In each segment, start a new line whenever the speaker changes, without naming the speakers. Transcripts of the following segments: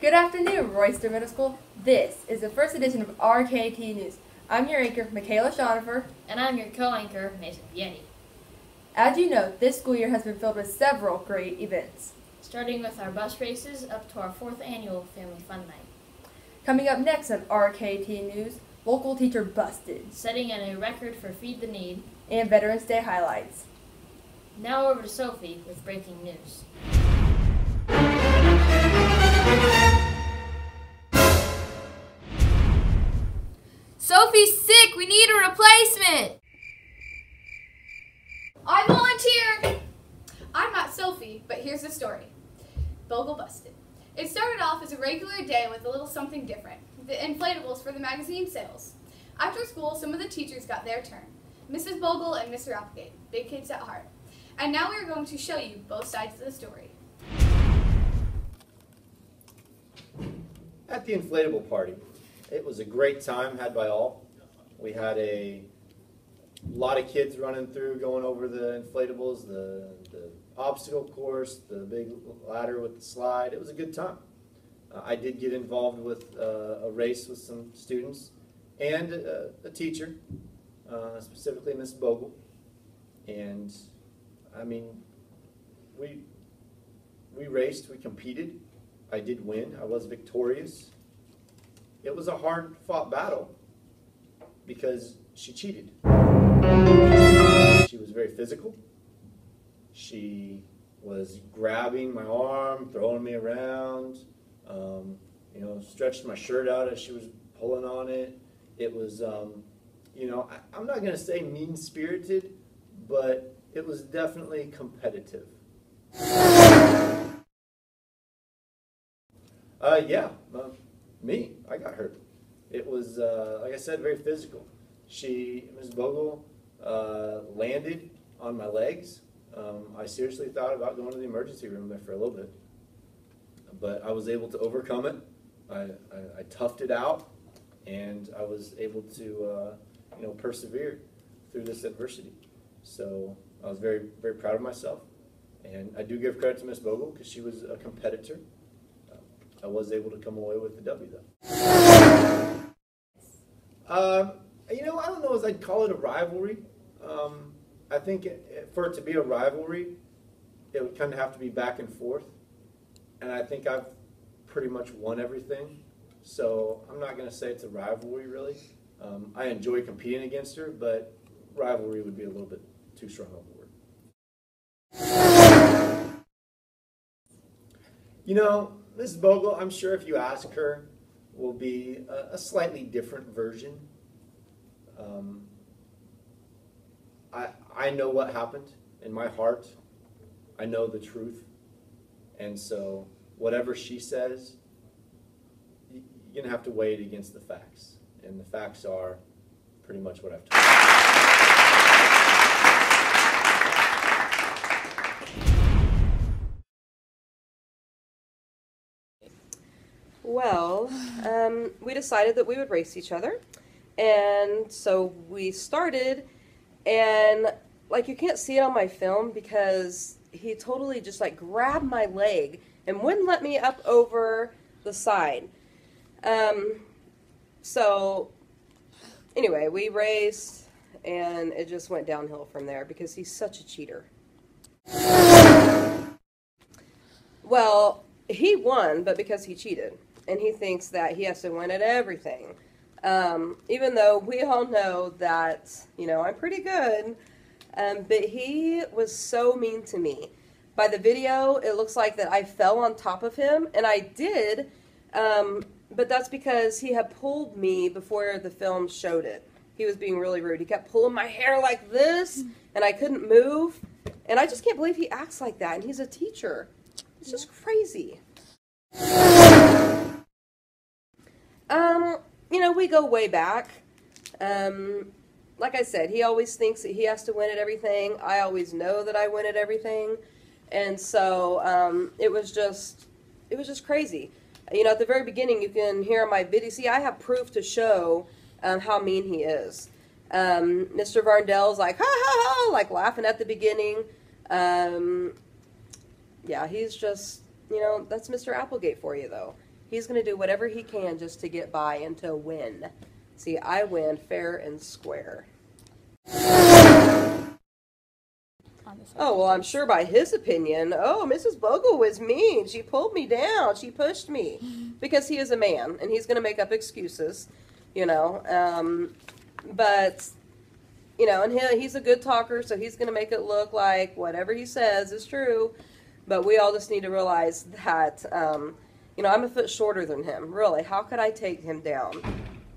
Good afternoon, Royster Middle School. This is the first edition of RKT-News. I'm your anchor, Michaela Schonifer.
And I'm your co-anchor, Nathan Vieni.
As you know, this school year has been filled with several great events.
Starting with our bus races up to our 4th annual Family Fun Night.
Coming up next on RKT News, local teacher busted.
Setting a record for Feed the Need.
And Veterans Day highlights.
Now over to Sophie with breaking news.
Sophie's sick. We need a replacement.
I volunteer! I'm not Sophie, but here's the story. Bogle busted. It started off as a regular day with a little something different. The inflatables for the magazine sales. After school, some of the teachers got their turn. Mrs. Bogle and Mr. Applegate, big kids at heart. And now we are going to show you both sides of the story.
At the inflatable party, it was a great time had by all. We had a lot of kids running through, going over the inflatables, the obstacle course, the big ladder with the slide. It was a good time. I did get involved with a race with some students and a teacher, specifically Miss Bogle. And I mean, we raced, we competed. I did win. I was victorious. It was a hard-fought battle because she cheated. She was very physical. She was grabbing my arm, throwing me around, stretched my shirt out as she was pulling on it. It was, I'm not going to say mean-spirited, but it was definitely competitive. I got hurt. It was, like I said, very physical. Ms. Bogle, landed on my legs. I seriously thought about going to the emergency room there for a little bit, but I was able to overcome it. I toughed it out, and I was able to, persevere through this adversity. So I was very, very proud of myself, and I do give credit to Ms. Bogle because she was a competitor. I was able to come away with the W, though. I don't know as I'd call it a rivalry. I think for it to be a rivalry, it would kind of have to be back and forth. And I think I've pretty much won everything. So I'm not going to say it's a rivalry, really. I enjoy competing against her, but rivalry would be a little bit too strong of a word. Ms. Bogle, I'm sure if you ask her, will be a slightly different version. I know what happened in my heart. I know the truth. And so whatever she says, you're going to have to weigh it against the facts. And the facts are pretty much what I've told you.
Well, we decided that we would race each other, and so we started, and you can't see it on my film because he totally just grabbed my leg and wouldn't let me up over the side. So anyway, we raced, and it just went downhill from there because he's such a cheater. Well, he won, but because he cheated. And he thinks that he has to win at everything. Even though we all know that, I'm pretty good. But he was so mean to me. By the video, it looks like that I fell on top of him. And I did. But that's because he had pulled me before the film showed it. He was being really rude. He kept pulling my hair like this. And I couldn't move. And I just can't believe he acts like that. And he's a teacher. It's just crazy. We go way back. Like I said, he always thinks that he has to win at everything. I always know that I win at everything. And so it was just crazy. At the very beginning, you can hear my video. See, I have proof to show how mean he is. Mr. Varndell's like, ha, ha, ha, laughing at the beginning. Yeah, he's just, that's Mr. Applegate for you, though. He's going to do whatever he can just to get by and to win. See, I win fair and square. Oh, well, I'm sure by his opinion, oh, Mrs. Bogle was mean. She pulled me down. She pushed me. Because he is a man, and he's going to make up excuses, you know. But, you know, and he's a good talker, so he's going to make it look like whatever he says is true. But we all just need to realize that, you know, I'm a foot shorter than him. Really, how could I take him down?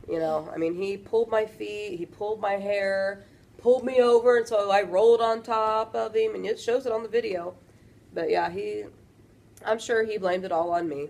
You know, I mean, he pulled my feet, he pulled my hair, pulled me over, and so I rolled on top of him, and it shows it on the video. But yeah, I'm sure he blamed it all on me.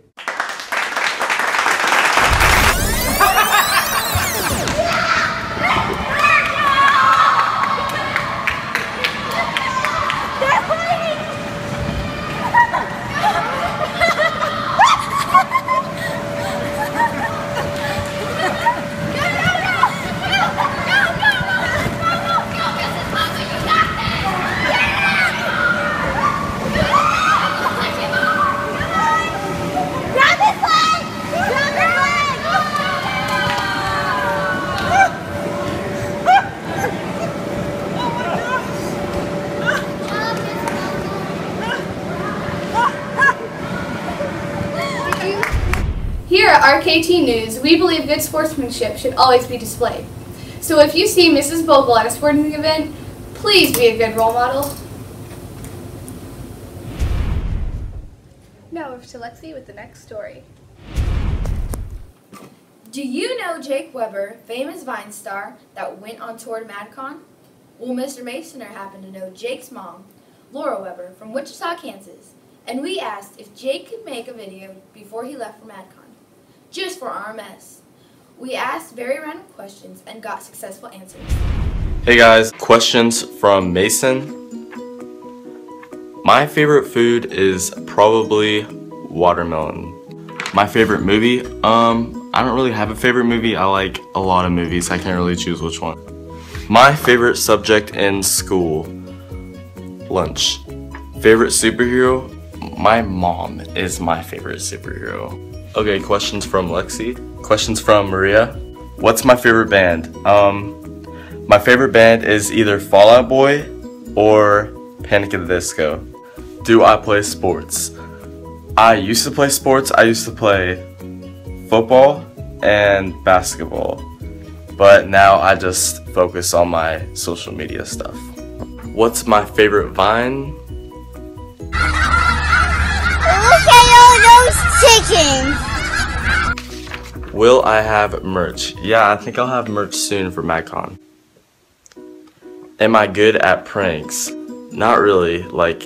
Here at RKT-News, we believe good sportsmanship should always be displayed. So if you see Mrs. Bogle at a sporting event, please be a good role model. Now over to Lexi with the next story.
Do you know Jake Weber, famous Vine star that went on tour to MadCon? Well, Mr. Masoner happened to know Jake's mom, Laura Weber, from Wichita, Kansas, and we asked if Jake could make a video before he left for MadCon, just for RMS. We asked very random questions and got successful answers.
Hey guys, questions from Mason. My favorite food is probably watermelon. My favorite movie? I don't really have a favorite movie. I like a lot of movies. I can't really choose which one. My favorite subject in school? Lunch. Favorite superhero? My mom is my favorite superhero. Okay, questions from Lexi. Questions from Maria. What's my favorite band? My favorite band is either Fall Out Boy or Panic at the Disco. Do I play sports? I used to play sports. I used to play football and basketball, but now I just focus on my social media stuff. What's my favorite Vine?
Look at all those chickens!
Will I have merch? Yeah, I think I'll have merch soon for MadCon. Am I good at pranks? Not really, like,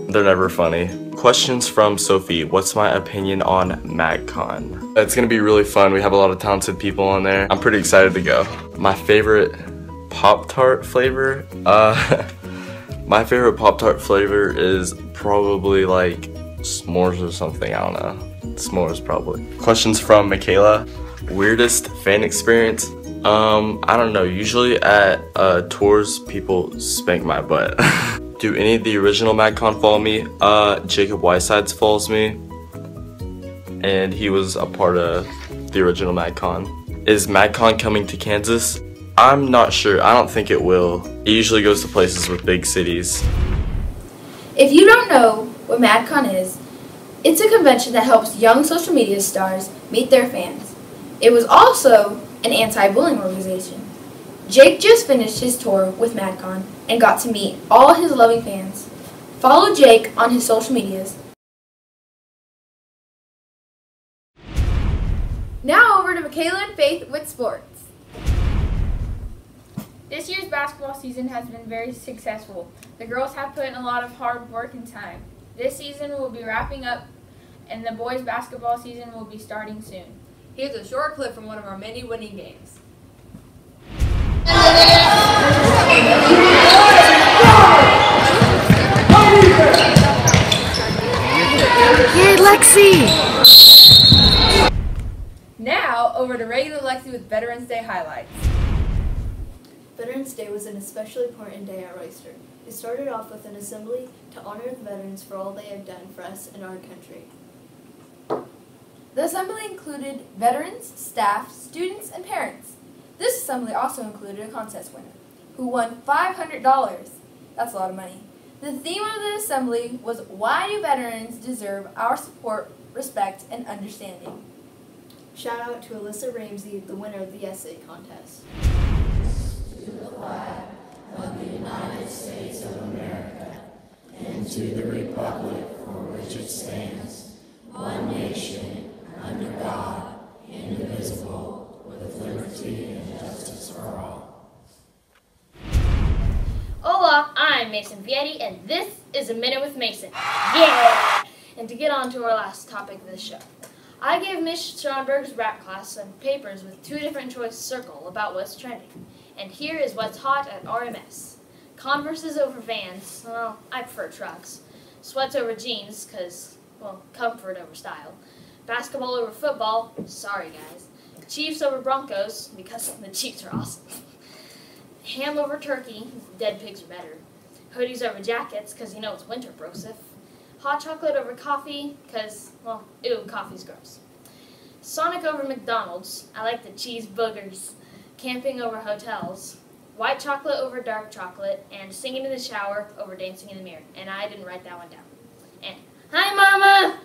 they're never funny. Questions from Sophie. What's my opinion on MadCon? It's gonna be really fun. We have a lot of talented people on there. I'm pretty excited to go. My favorite Pop-Tart flavor? My favorite Pop-Tart flavor is probably like s'mores or something. I don't know. S'mores probably. Questions from Michaela. Weirdest fan experience? I don't know. Usually at tours, people spank my butt. Do any of the original MadCon follow me? Jacob Weisides follows me, and he was a part of the original MadCon. Is MadCon coming to Kansas? I'm not sure. I don't think it will. It usually goes to places with big cities.
If you don't know what MadCon is, it's a convention that helps young social media stars meet their fans. It was also an anti-bullying organization. Jake just finished his tour with MadCon and got to meet all his loving fans. Follow Jake on his social medias.
Now over to Michaela and Faith with sports.
This year's basketball season has been very successful. The girls have put in a lot of hard work and time. This season will be wrapping up, and the boys' basketball season will be starting soon.
Here's a short clip from one of our many winning games.
Yay, Lexi!
Now over to regular Lexi with Veterans Day highlights.
Veterans Day was an especially important day at Royster. It started off with an assembly to honor the veterans for all they have done for us and our country.
The assembly included veterans, staff, students, and parents. This assembly also included a contest winner, who won $500. That's a lot of money. The theme of the assembly was, why do veterans deserve our support, respect, and understanding?
Shout out to Alyssa Ramsey, the winner of the essay contest.
Hola, I'm Mason Vietti, and this is A Minute with Mason. Yeah! And to get on to our last topic of this show, I gave Miss Schonberg's rap class some papers with 2 different choice circle about what's trending. And here is what's hot at RMS. Converses over Vans, well, I prefer trucks. Sweats over jeans, because, well, comfort over style. Basketball over football, sorry guys. Chiefs over Broncos, because the Chiefs are awesome. Ham over turkey, dead pigs are better. Hoodies over jackets, because you know it's winter, brosif. Hot chocolate over coffee, because, well, ew, coffee's gross. Sonic over McDonald's, I like the cheese boogers. Camping over hotels. White chocolate over dark chocolate, and singing in the shower over dancing in the mirror. And I didn't write that one down. And, hi mama!